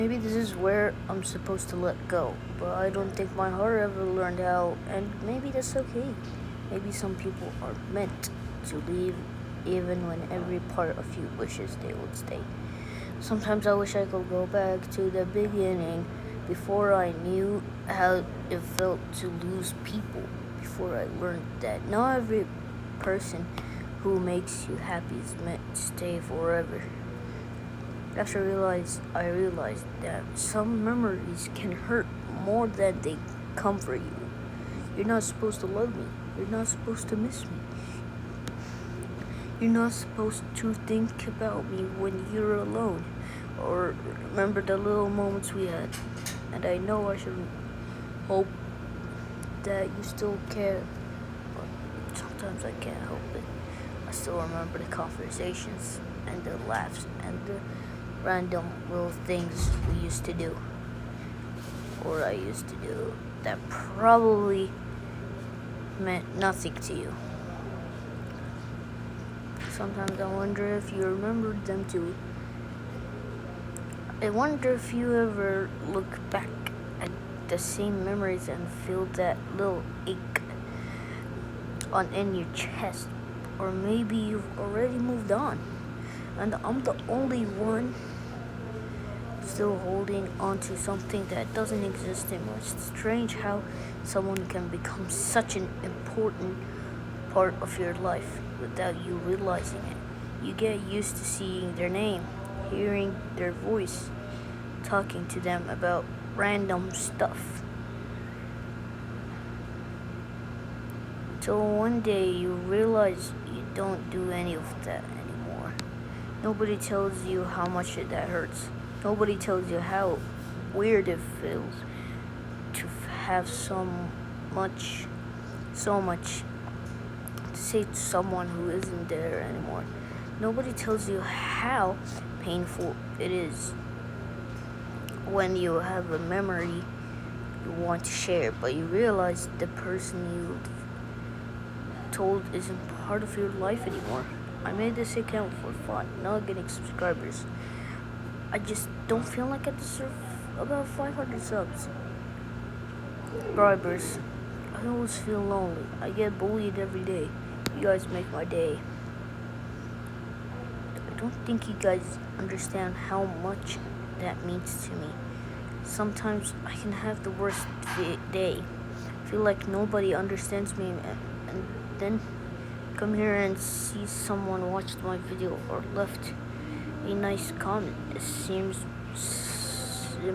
Maybe this is where I'm supposed to let go, but I don't think my heart ever learned how, and maybe that's okay. Maybe some people are meant to leave even when every part of you wishes they would stay. Sometimes I wish I could go back to the beginning before I knew how it felt to lose people, before I learned that not every person who makes you happy is meant to stay forever. After I realized that some memories can hurt more than they comfort you. You're not supposed to love me. You're not supposed to miss me. You're not supposed to think about me when you're alone or remember the little moments we had. And I know I should hope that you still care, but sometimes I can't help it. I still remember the conversations and the laughs and the random little things we used to do, or I used to do, that probably meant nothing to you. Sometimes I wonder if you remembered them too. I wonder if you ever look back at the same memories and feel that little ache in your chest, or maybe you've already moved on and I'm the only one still holding on to something that doesn't exist anymore. It's strange how someone can become such an important part of your life without you realizing it. You get used to seeing their name, hearing their voice, talking to them about random stuff. Till one day you realize you don't do any of that anymore. Nobody tells you how much that hurts. Nobody tells you how weird it feels to have much, so much to say to someone who isn't there anymore. Nobody tells you how painful it is when you have a memory you want to share, but you realize the person you told isn't part of your life anymore. I made this account for fun, not getting subscribers. I just don't feel like I deserve about 500 subs. Subscribers, I always feel lonely. I get bullied every day. You guys make my day. I don't think you guys understand how much that means to me. Sometimes I can have the worst day. Feel like nobody understands me, and then come here and see someone watched my video or left a nice comment. It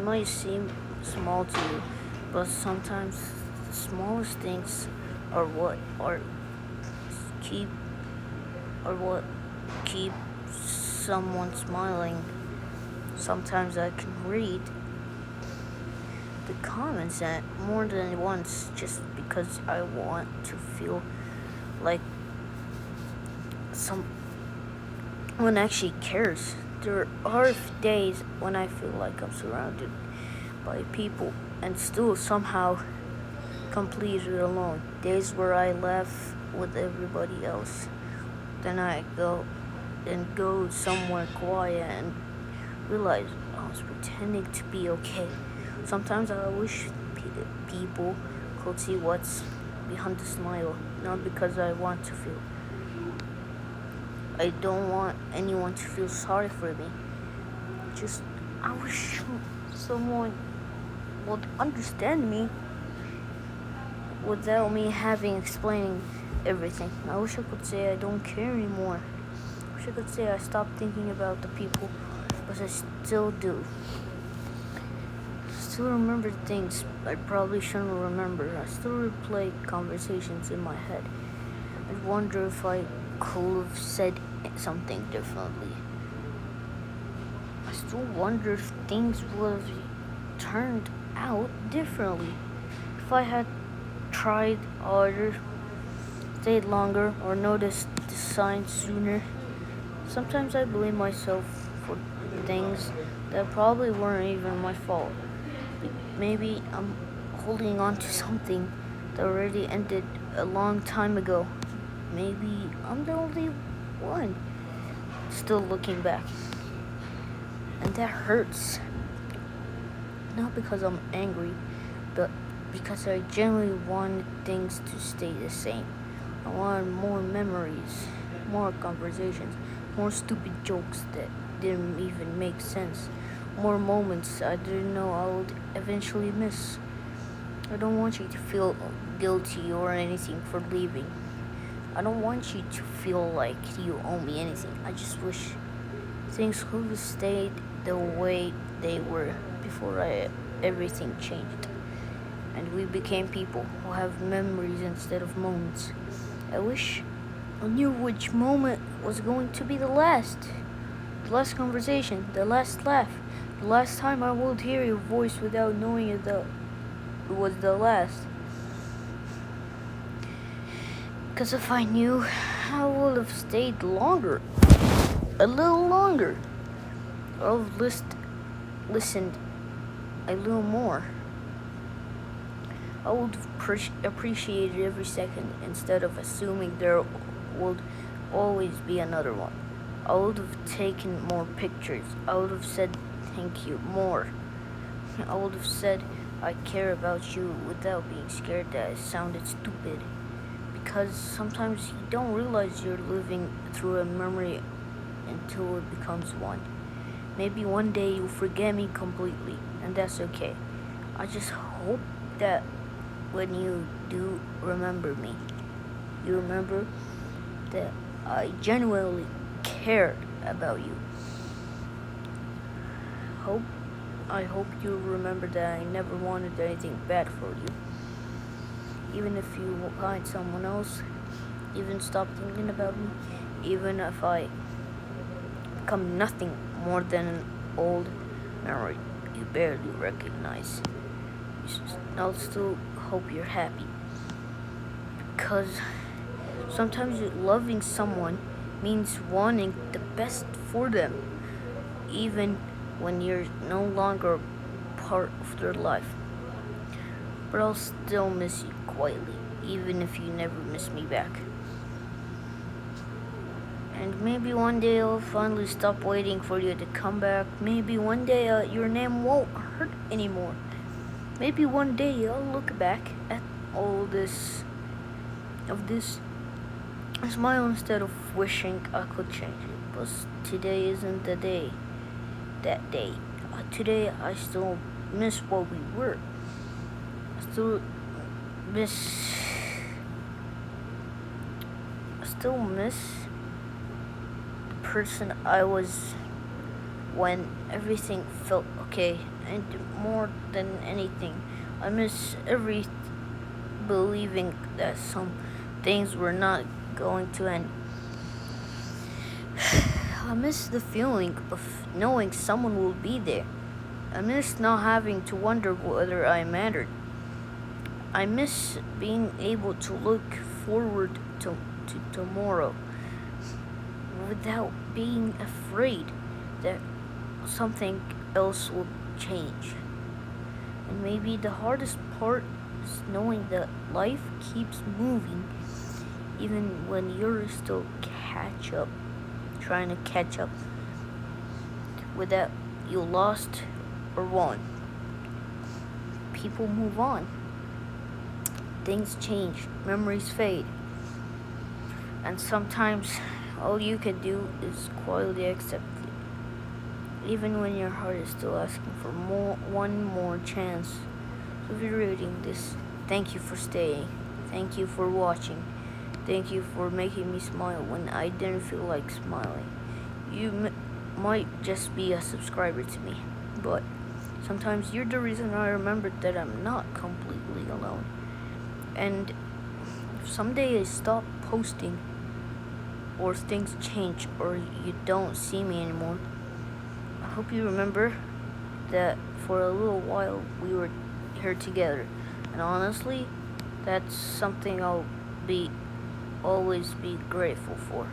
might seem small to you, but sometimes the smallest things are keep what keep someone smiling. Sometimes I can read the comments at more than once just because I want to feel like someone actually cares. There are days when I feel like I'm surrounded by people and still somehow completely alone. Days where I laugh with everybody else. Then I go somewhere quiet and realize I was pretending to be okay. Sometimes I wish people could see what's behind the smile, not because I want to feel. I don't want anyone to feel sorry for me. Just, I wish someone would understand me without me explaining everything. I wish I could say I don't care anymore. I wish I could say I stopped thinking about the people, but I still do. I still remember things I probably shouldn't remember. I still replay conversations in my head. I wonder if I could have said something differently. I still wonder if things would have turned out differently. If I had tried harder, stayed longer, or noticed the signs sooner. Sometimes I blame myself for things that probably weren't even my fault. Maybe I'm holding on to something that already ended a long time ago. Maybe I'm the only one still looking back. And that hurts. Not because I'm angry, but because I genuinely wanted things to stay the same. I wanted more memories, more conversations, more stupid jokes that didn't even make sense, more moments I didn't know I would eventually miss. I don't want you to feel guilty or anything for leaving. I don't want you to feel like you owe me anything. I just wish things could have stayed the way they were before everything changed. And we became people who have memories instead of moments. I wish I knew which moment was going to be the last. The last conversation, the last laugh, the last time I would hear your voice without knowing it was the last. Because if I knew, I would have stayed longer. A little longer. I would have listened a little more. I would have appreciated every second instead of assuming there would always be another one. I would have taken more pictures. I would have said thank you more. I would have said I care about you without being scared that it sounded stupid. Because sometimes you don't realize you're living through a memory until it becomes one. Maybe one day you'll forget me completely, and that's okay. I just hope that when you do remember me, you remember that I genuinely cared about you. I hope you remember that I never wanted anything bad for you. Even if you find someone else, even stop thinking about me, even if I become nothing more than an old memory you barely recognize, I'll still hope you're happy. Because sometimes loving someone means wanting the best for them, even when you're no longer part of their life. But I'll still miss you quietly, even if you never miss me back. And maybe one day I'll finally stop waiting for you to come back. Maybe one day your name won't hurt anymore. Maybe one day I'll look back at all this and smile instead of wishing I could change it. But today isn't the day. That day. Today I still miss what we were. I still miss the person I was when everything felt okay. And more than anything, I miss believing that some things were not going to end. I miss the feeling of knowing someone will be there. I miss not having to wonder whether I mattered. I miss being able to look forward to tomorrow without being afraid that something else will change. And maybe the hardest part is knowing that life keeps moving even when you're still trying to catch up with that you lost or won. People move on. Things change, memories fade. And sometimes all you can do is quietly accept it, even when your heart is still asking for one more chance. So if you're reading this, thank you for staying. Thank you for watching. Thank you for making me smile when I didn't feel like smiling. You might just be a subscriber to me, but sometimes you're the reason I remembered that I'm not completely alone. And if someday I stop posting, or things change, or you don't see me anymore, I hope you remember that for a little while we were here together. And honestly, that's something I'll always be grateful for.